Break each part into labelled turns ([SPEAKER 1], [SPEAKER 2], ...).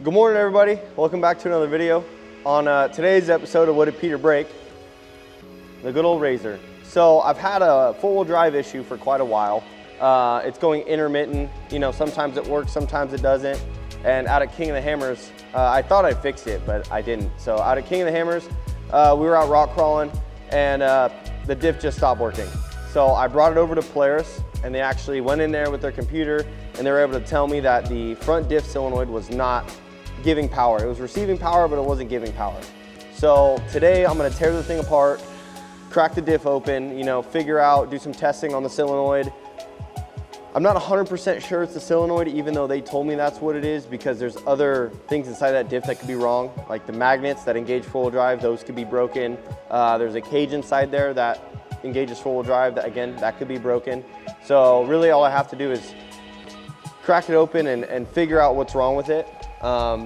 [SPEAKER 1] Good morning, everybody. Welcome back to another video. On today's episode of What Did Peter Break? The good old razor. So I've had a four-wheel drive issue for quite a while. It's going intermittent. You know, sometimes it works, sometimes it doesn't. And out at King of the Hammers, I thought I fixed it, but I didn't. So out at King of the Hammers, we were out rock crawling, and the diff just stopped working. So I brought it over to Polaris, and they actually went in there with their computer, and they were able to tell me that the front diff solenoid was not giving power. It was receiving power, but it wasn't giving power. So today I'm gonna tear the thing apart, crack the diff open, you know, figure out, do some testing on the solenoid. I'm not 100% sure it's the solenoid, even though they told me that's what it is, because there's other things inside that diff that could be wrong, like the magnets that engage four-wheel drive, those could be broken. There's a cage inside there that engages four-wheel drive, that again, that could be broken. So really all I have to do is crack it open and figure out what's wrong with it,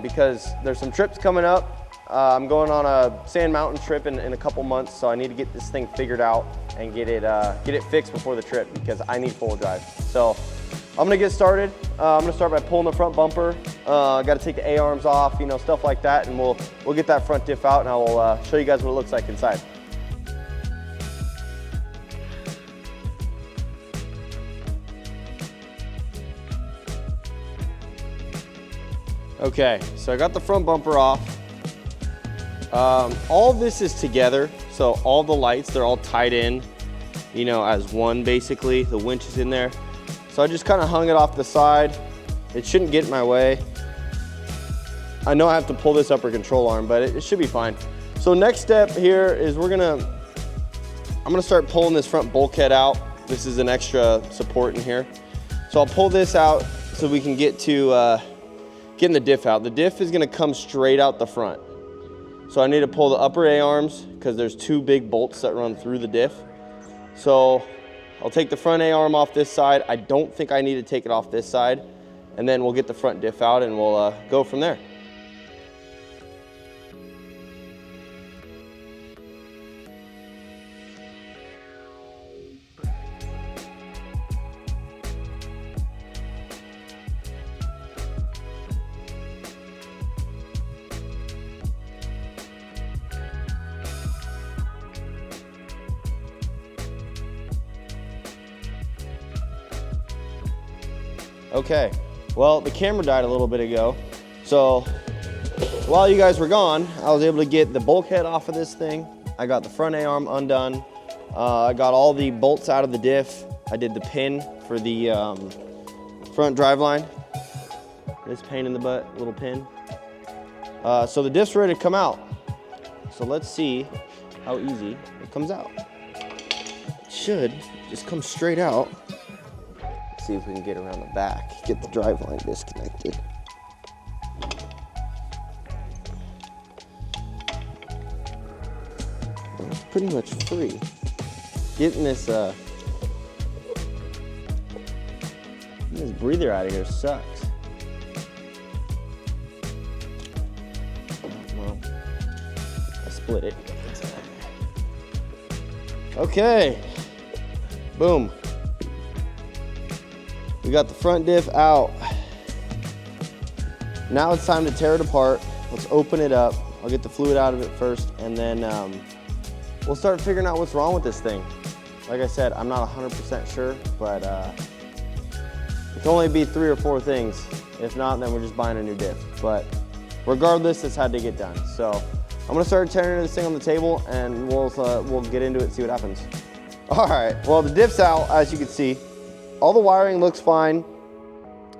[SPEAKER 1] because there's some trips coming up. I'm going on a sand mountain trip in a couple months, so I need to get this thing figured out and get it fixed before the trip, because I need four-wheel drive. So I'm gonna get started. I'm gonna start by pulling the front bumper. Got to take the A-arms off, you know, stuff like that, and we'll get that front diff out, and I will show you guys what it looks like inside. Okay, so I got the front bumper off. All of this is together, so all the lights, they're all tied in, you know, as one basically. The winch is in there. So I just kind of hung it off the side. It shouldn't get in my way. I know I have to pull this upper control arm, but it should be fine. So next step here is I'm gonna start pulling this front bulkhead out. This is an extra support in here. So I'll pull this out so we can get to getting the diff out. The diff is gonna come straight out the front. So I need to pull the upper A-arms because there's two big bolts that run through the diff. So I'll take the front A-arm off this side. I don't think I need to take it off this side. And then we'll get the front diff out and we'll go from there. Okay, well, the camera died a little bit ago. So while you guys were gone, I was able to get the bulkhead off of this thing. I got the front A-arm undone. I got all the bolts out of the diff. I did the pin for the front driveline. This pain in the butt, little pin. So the diff's ready to come out. So let's see how easy it comes out. It should just come straight out. See if we can get around the back, get the driveline disconnected. It's pretty much free. Getting this breather out of here sucks. Well, I split it. Okay, boom. We got the front diff out. Now it's time to tear it apart. Let's open it up. I'll get the fluid out of it first, and then we'll start figuring out what's wrong with this thing. Like I said, I'm not 100% sure, but it can only be 3 or 4 things. If not, then we're just buying a new diff. But regardless, this had to get done. So I'm gonna start tearing this thing on the table, and we'll get into it and see what happens. All right, well, the diff's out, as you can see. All the wiring looks fine.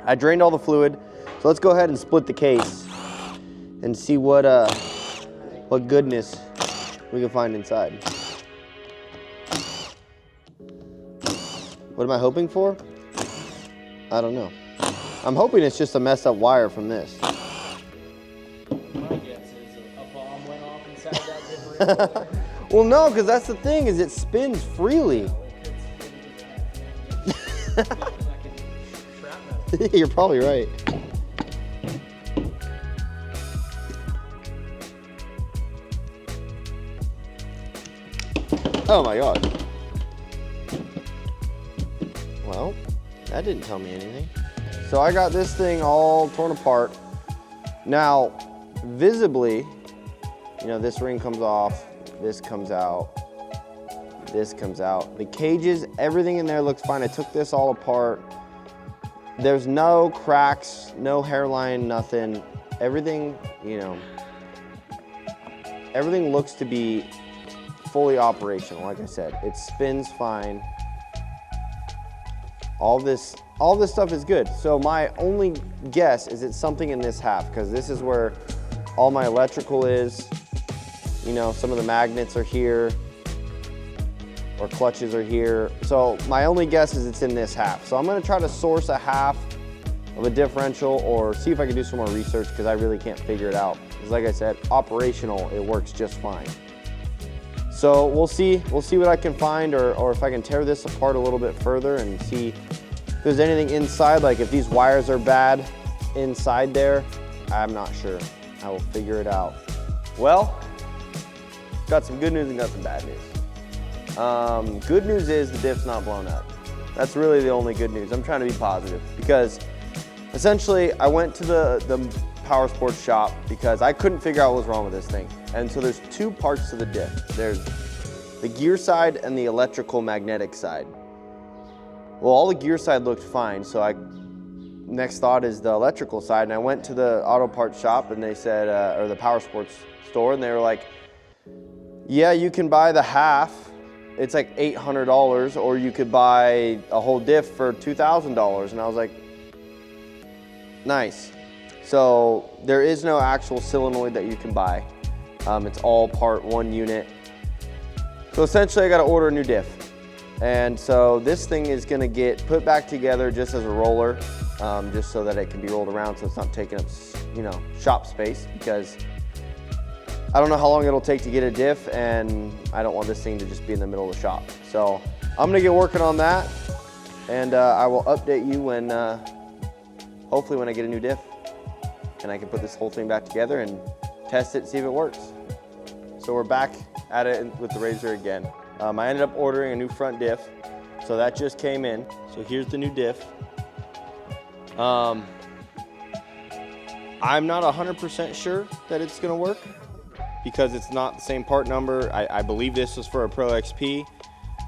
[SPEAKER 1] I drained all the fluid. So let's go ahead and split the case and see what goodness we can find inside. What am I hoping for? I don't know. I'm hoping it's just a messed up wire from this.
[SPEAKER 2] My guess is a bomb went off inside that differential.
[SPEAKER 1] Well, no, because that's the thing, is it spins freely. You're probably right. Oh my God. Well, that didn't tell me anything. So I got this thing all torn apart. Now, visibly, you know, this ring comes off, this comes out, this comes out. The cages, everything in there looks fine. I took this all apart. There's no cracks, no hairline, nothing. Everything, you know, everything looks to be fully operational. Like I said, it spins fine. All this stuff is good. So my only guess is it's something in this half, because this is where all my electrical is. You know, some of the magnets are here, or clutches are here. So my only guess is it's in this half. So I'm gonna try to source a half of a differential, or see if I can do some more research, because I really can't figure it out. Because like I said, operational, it works just fine. So we'll see what I can find, or if I can tear this apart a little bit further and see if there's anything inside, like if these wires are bad inside there. I'm not sure. I will figure it out. Well, got some good news and got some bad news. Good news is the diff's not blown up. That's really the only good news. I'm trying to be positive, because essentially I went to the power sports shop because I couldn't figure out what was wrong with this thing. And so there's two parts to the diff. There's the gear side and the electrical magnetic side. Well, all the gear side looked fine, so next thought is the electrical side, and I went to the auto parts shop and they said, or the power sports store, and they were like, yeah, you can buy the half. It's like $800, or you could buy a whole diff for $2,000. And I was like, nice. So there is no actual solenoid that you can buy. It's all part one unit. So essentially I got to order a new diff. And so this thing is going to get put back together just as a roller, just so that it can be rolled around, so it's not taking up, you know, shop space, because I don't know how long it'll take to get a diff, and I don't want this thing to just be in the middle of the shop. So I'm gonna get working on that, and I will update you when, hopefully when I get a new diff, and I can put this whole thing back together and test it, see if it works. So we're back at it with the Razor again. I ended up ordering a new front diff, so that just came in. So here's the new diff. I'm not 100% sure that it's gonna work, because it's not the same part number. I believe this was for a Pro XP.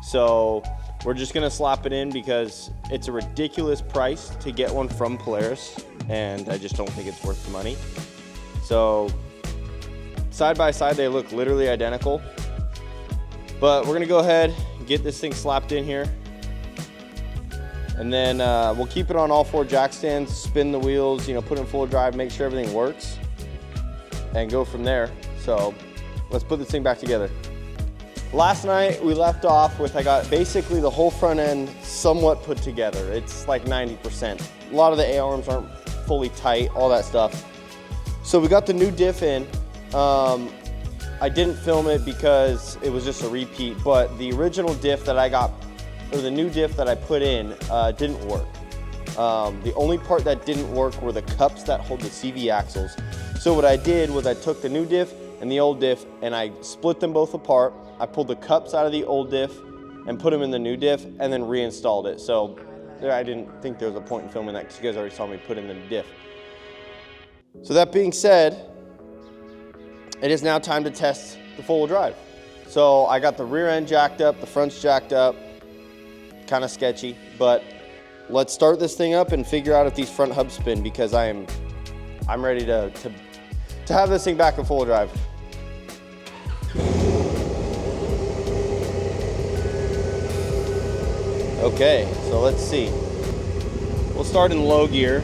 [SPEAKER 1] So we're just gonna slap it in, because it's a ridiculous price to get one from Polaris, and I just don't think it's worth the money. So side by side, they look literally identical. But we're gonna go ahead and get this thing slapped in here. And then we'll keep it on all four jack stands, spin the wheels, you know, put it in full drive, make sure everything works, and go from there. So let's put this thing back together. Last night we left off with, I got basically the whole front end somewhat put together. It's like 90%. A lot of the A-arms aren't fully tight, all that stuff. So we got the new diff in. I didn't film it because it was just a repeat, but the original diff that I got, or the new diff that I put in, didn't work. The only part that didn't work were the cups that hold the CV axles. So what I did was I took the new diff and the old diff, and I split them both apart. I pulled the cups out of the old diff and put them in the new diff, and then reinstalled it. So I didn't think there was a point in filming that, because you guys already saw me put in the diff. So that being said, it is now time to test the four-wheel drive. So I got the rear end jacked up, the front's jacked up, kind of sketchy, but let's start this thing up and figure out if these front hubs spin, because I'm ready to have this thing back in full drive. Okay, so let's see. We'll start in low gear.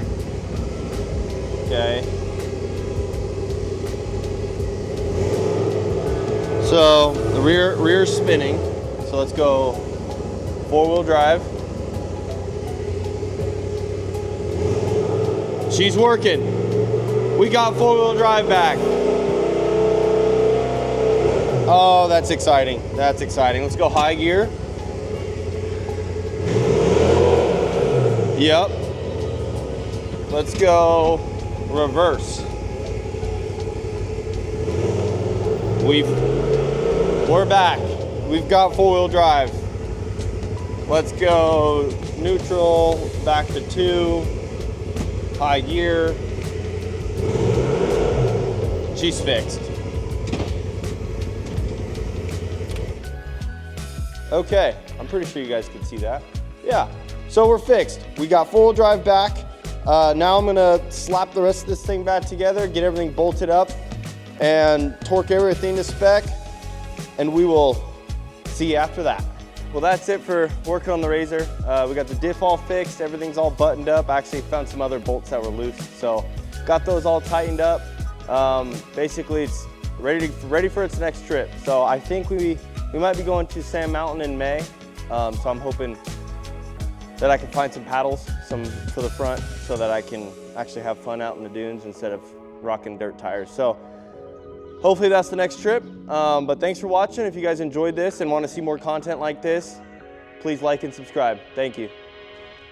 [SPEAKER 1] Okay. So the rear's spinning. So let's go four-wheel drive. She's working. We got four-wheel drive back. Oh, that's exciting. That's exciting. Let's go high gear. Yep. Let's go reverse. We're back. We've got four-wheel drive. Let's go neutral, back to 2, high gear. She's fixed. Okay, I'm pretty sure you guys can see that. Yeah, so we're fixed. We got four-wheel drive back. Now I'm gonna slap the rest of this thing back together, get everything bolted up, and torque everything to spec, and we will see you after that. Well, that's it for working on the Razor. We got the diff all fixed, everything's all buttoned up. I actually found some other bolts that were loose, so got those all tightened up. Basically, it's ready for its next trip. So I think we might be going to Sand Mountain in May, so I'm hoping that I can find some paddles, some for the front, so that I can actually have fun out in the dunes instead of rocking dirt tires. So hopefully that's the next trip. But thanks for watching. If you guys enjoyed this and want to see more content like this, please like and subscribe. Thank you.